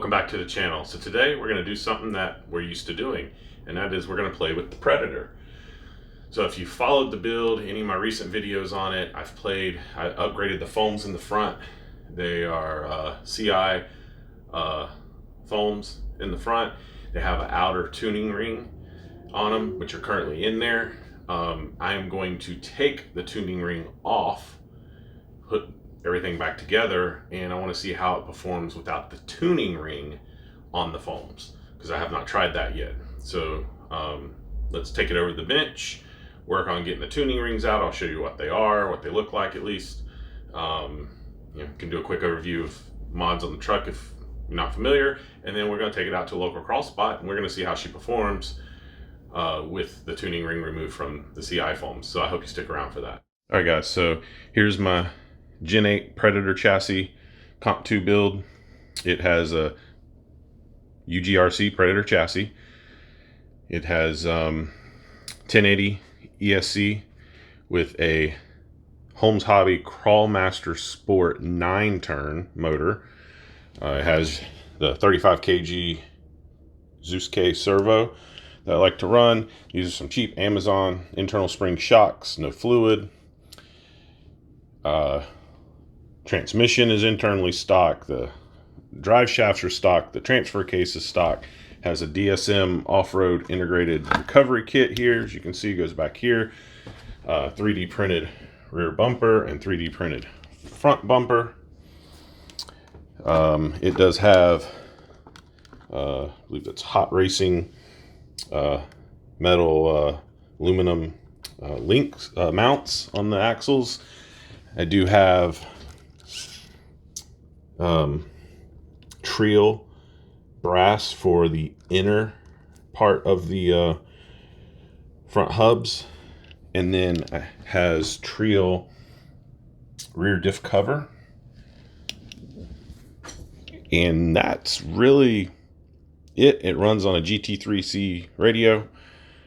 Welcome back to the channel. So today we're going to do something that we're used to doing, and that is we're going to play with the Predator. So if you followed the build, any of my recent videos on it, I upgraded the foams in the front. They are CI foams in the front. They have an outer tuning ring on them, which are currently in there. I am going to take the tuning ring off, put everything back together, and I want to see how it performs without the tuning ring on the foams, because I have not tried that yet. So let's take it over to the bench, work on getting the tuning rings out. I'll show you what they are, what they look like at least. Can do a quick overview of mods on the truck if you're not familiar, and then we're going to take it out to a local crawl spot and we're going to see how she performs with the tuning ring removed from the CI foams. So I hope you stick around for that. All right guys, so here's my Gen 8 Predator chassis Comp 2 build. It has a UGRC Predator chassis. It has 1080 ESC with a Holmes Hobby Crawlmaster Sport 9-turn motor. It has the 35 kg Zeus K servo that I like to run. These are some cheap Amazon internal spring shocks, no fluid. Transmission is internally stock. The drive shafts are stock. The transfer case is stock. Has a DSM off-road integrated recovery kit here. As you can see, it goes back here. 3D printed rear bumper and 3D printed front bumper. It does have, I believe that's hot racing metal aluminum links mounts on the axles. I do have Treel brass for the inner part of the front hubs, and then it has Treel rear diff cover, and that's really it. It runs on a GT3C radio.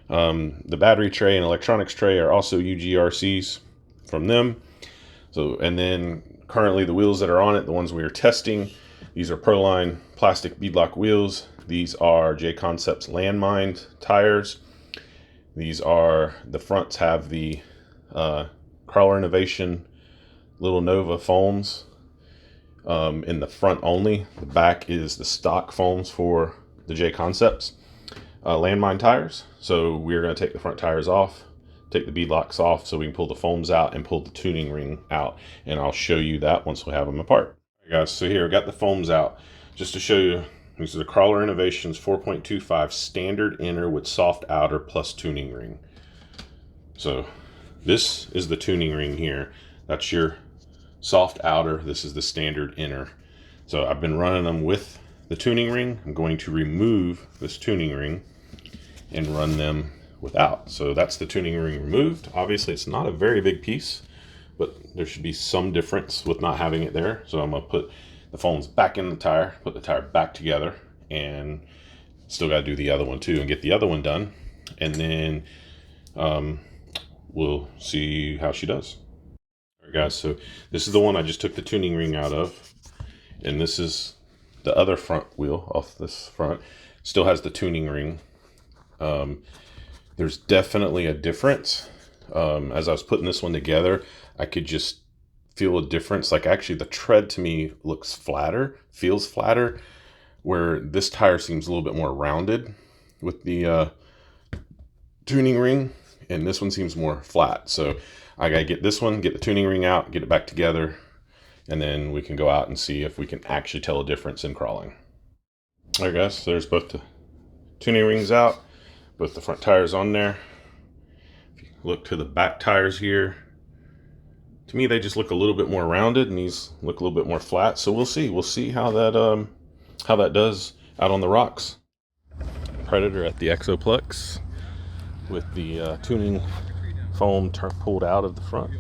The battery tray and electronics tray are also UGRCs from them. So, and then currently the wheels that are on it, the ones we are testing, these are Proline plastic beadlock wheels. These are J Concepts Landmine tires. These are, the fronts have the Crawler Innovation Little Nova foams in the front only. The back is the stock foams for the J Concepts Landmine tires. So we're going to take the front tires off, take the beadlocks off so we can pull the foams out and pull the tuning ring out, and I'll show you that once we have them apart. All right, guys, so here I got the foams out just to show you. This is the Crawler Innovations 4.25 standard inner with soft outer plus tuning ring. So this is the tuning ring here. That's your soft outer. This is the standard inner. So I've been running them with the tuning ring. I'm going to remove this tuning ring and run them without. So that's the tuning ring removed. Obviously it's not a very big piece, but there should be some difference with not having it there. So I'm going to put the foams back in the tire, put the tire back together, and still got to do the other one too and get the other one done. And then we'll see how she does. All right guys, so this is the one I just took the tuning ring out of, and this is the other front wheel off this front. Still has the tuning ring. There's definitely a difference. As I was putting this one together, I could just feel a difference. Like actually the tread to me looks flatter, feels flatter, where this tire seems a little bit more rounded with the tuning ring, and this one seems more flat. So I gotta get this one, get the tuning ring out, get it back together, and then we can go out and see if we can actually tell a difference in crawling. All right guys, so there's both the tuning rings out, both the front tires on there. If you look to the back tires here, to me they just look a little bit more rounded, and these look a little bit more flat. So we'll see how that does out on the rocks. Predator at the Exoplex with the tuning foam pulled out of the front.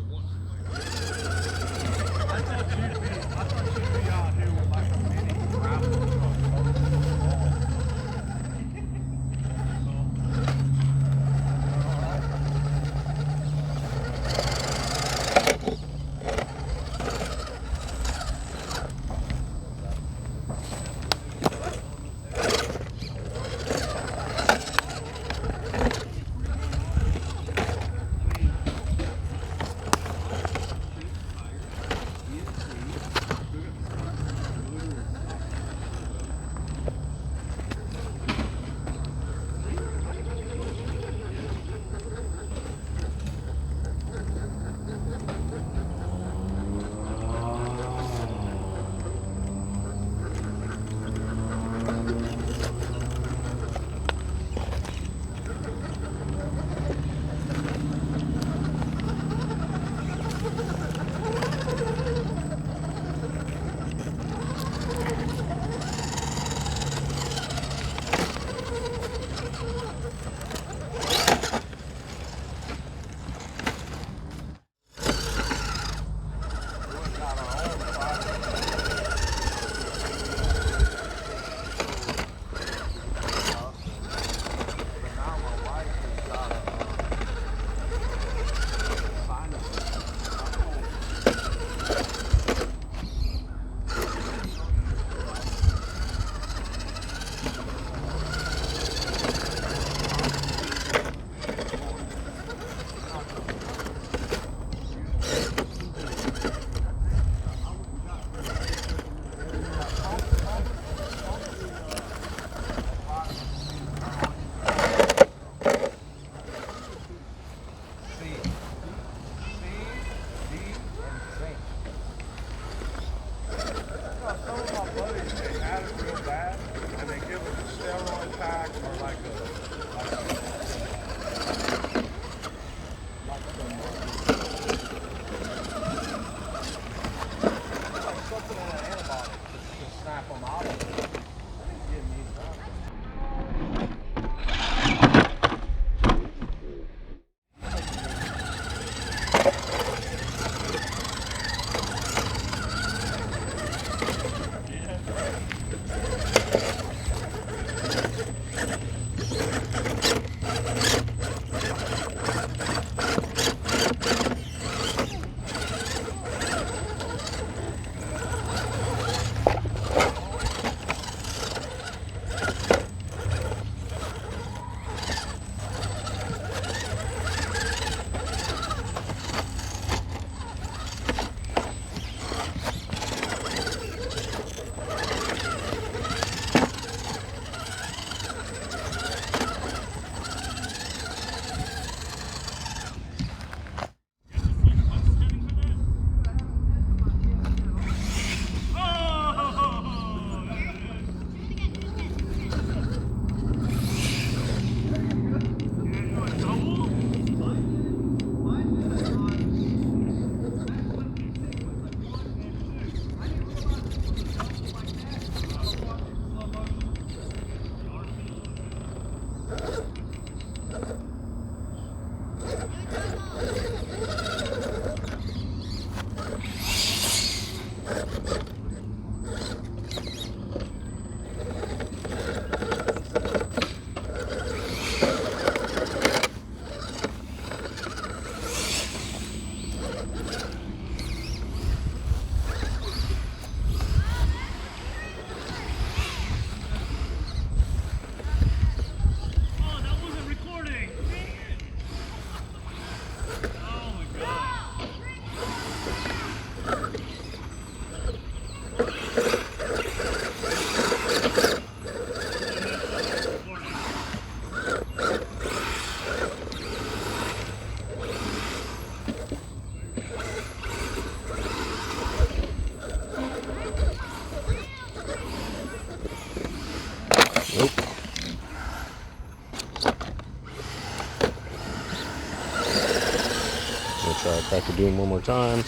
Cracker Doom one more time.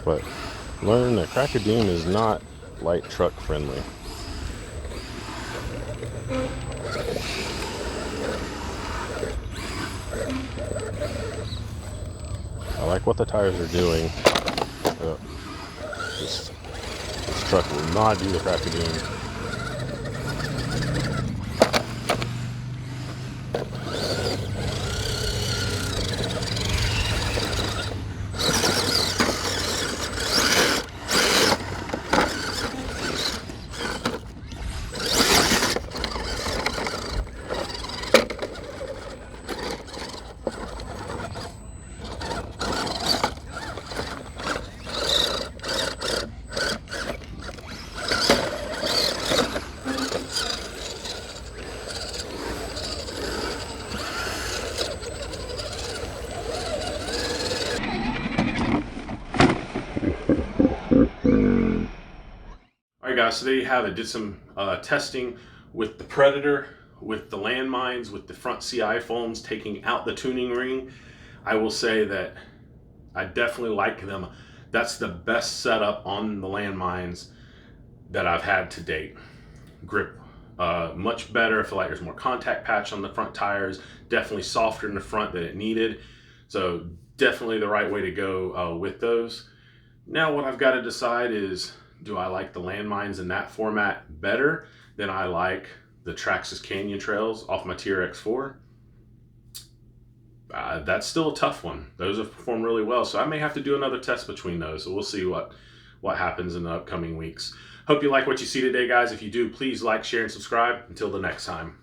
But learn that Cracker Doom is not light truck friendly. I like what the tires are doing. This truck will not do the Cracker Doom. Alright guys, so there you have it. Did some testing with the Predator, with the landmines, with the front CI foams, taking out the tuning ring. I will say that I definitely like them. That's the best setup on the landmines that I've had to date. Grip much better. I feel like there's more contact patch on the front tires, definitely softer in the front than it needed. So definitely the right way to go with those. Now what I've got to decide is, do I like the landmines in that format better than I like the Traxxas Canyon Trails off my TRX4? That's still a tough one. Those have performed really well, so I may have to do another test between those. So we'll see what happens in the upcoming weeks. Hope you like what you see today, guys. If you do, please like, share, and subscribe. Until the next time.